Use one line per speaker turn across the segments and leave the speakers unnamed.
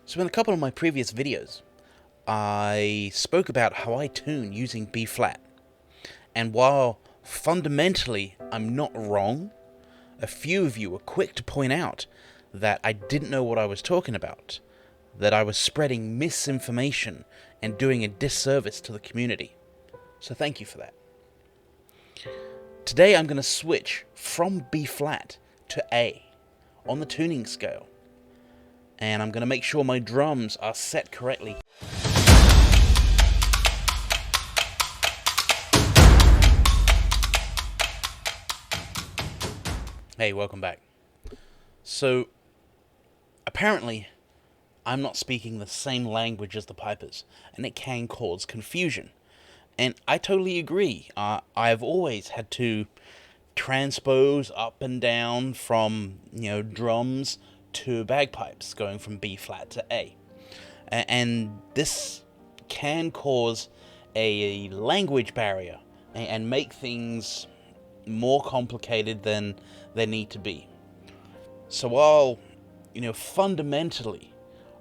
So in a couple of my previous videos, I spoke about how I tune using B flat. And while fundamentally I'm not wrong, a few of you were quick to point out that I didn't know what I was talking about, that I was spreading misinformation and doing a disservice to the community. So thank you for that. Today I'm going to switch from B flat to A on the tuning scale. And I'm going to make sure my drums are set correctly. Hey, welcome back. So, apparently, I'm not speaking the same language as the pipers, and it can cause confusion. And I totally agree. I've always had to transpose up and down from, drums to bagpipes, going from B flat to A. And this can cause a language barrier and make things more complicated than they need to be. So while, fundamentally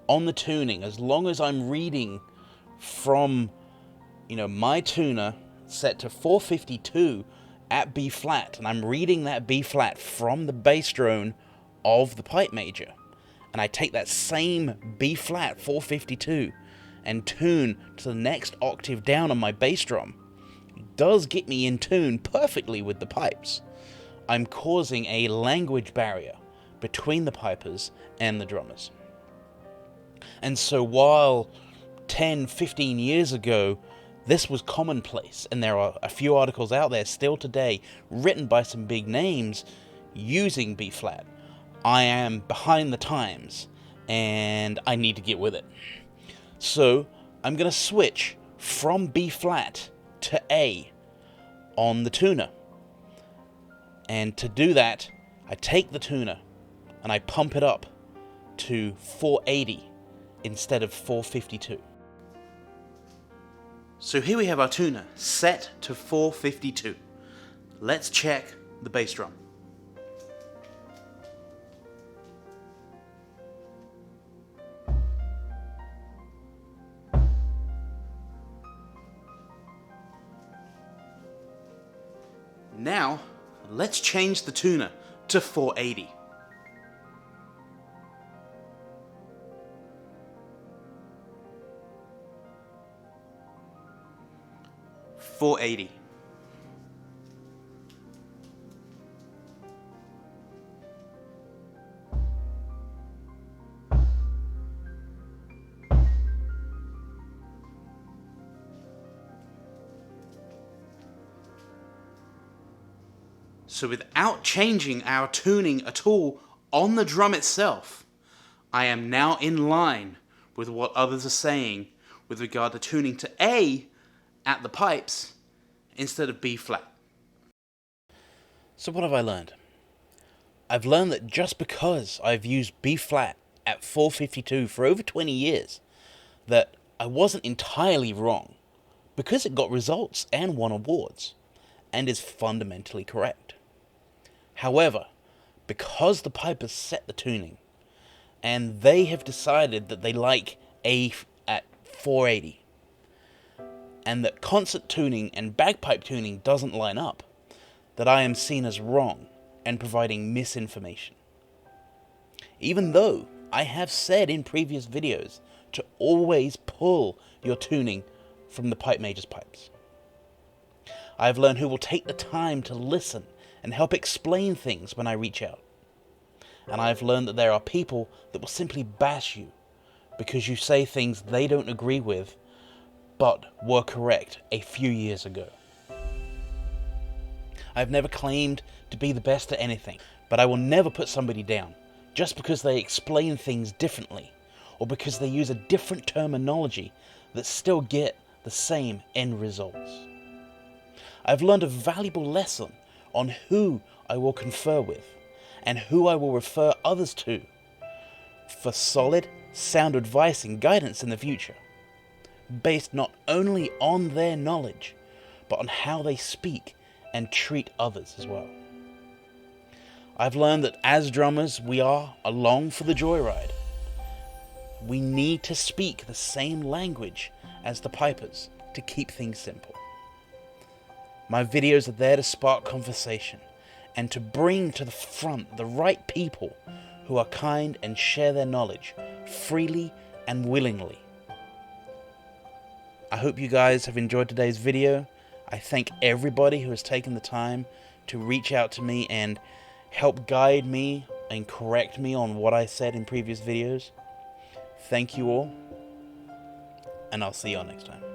on the tuning, as long as I'm reading from, my tuner set to 452 at B flat, and I'm reading that B flat from the bass drone of the pipe major, and I take that same B flat 452 and tune to the next octave down on my bass drum, it does get me in tune perfectly with the pipes. I'm causing a language barrier between the pipers and the drummers. And so while 10, 15 years ago, this was commonplace, and there are a few articles out there still today written by some big names using B flat, I am behind the times, and I need to get with it. So I'm going to switch from B flat to A on the tuner. And to do that, I take the tuner and I pump it up to 480 instead of 452. So here we have our tuner set to 452. Let's check the bass drum. Now, let's change the tuner to 480. So without changing our tuning at all on the drum itself, I am now in line with what others are saying with regard to tuning to A at the pipes instead of B flat. So what have I learned? I've learned that just because I've used B flat at 452 for over 20 years, that I wasn't entirely wrong, because it got results and won awards, and is fundamentally correct. However, because the pipers set the tuning, and they have decided that they like A at 480, and that concert tuning and bagpipe tuning doesn't line up, that I am seen as wrong and providing misinformation. Even though I have said in previous videos to always pull your tuning from the pipe major's pipes. I have learned who will take the time to listen and help explain things when I reach out. And I've learned that there are people that will simply bash you because you say things they don't agree with, but were correct a few years ago. I've never claimed to be the best at anything, but I will never put somebody down just because they explain things differently, or because they use a different terminology that still get the same end results. I've learned a valuable lesson on who I will confer with and who I will refer others to for solid sound advice and guidance in the future, based not only on their knowledge, but on how they speak and treat others as well. I've learned that as drummers, we are along for the joyride. We need to speak the same language as the pipers to keep things simple. My videos are there to spark conversation and to bring to the front the right people who are kind and share their knowledge freely and willingly. I hope you guys have enjoyed today's video. I thank everybody who has taken the time to reach out to me and help guide me and correct me on what I said in previous videos. Thank you all, and I'll see you all next time.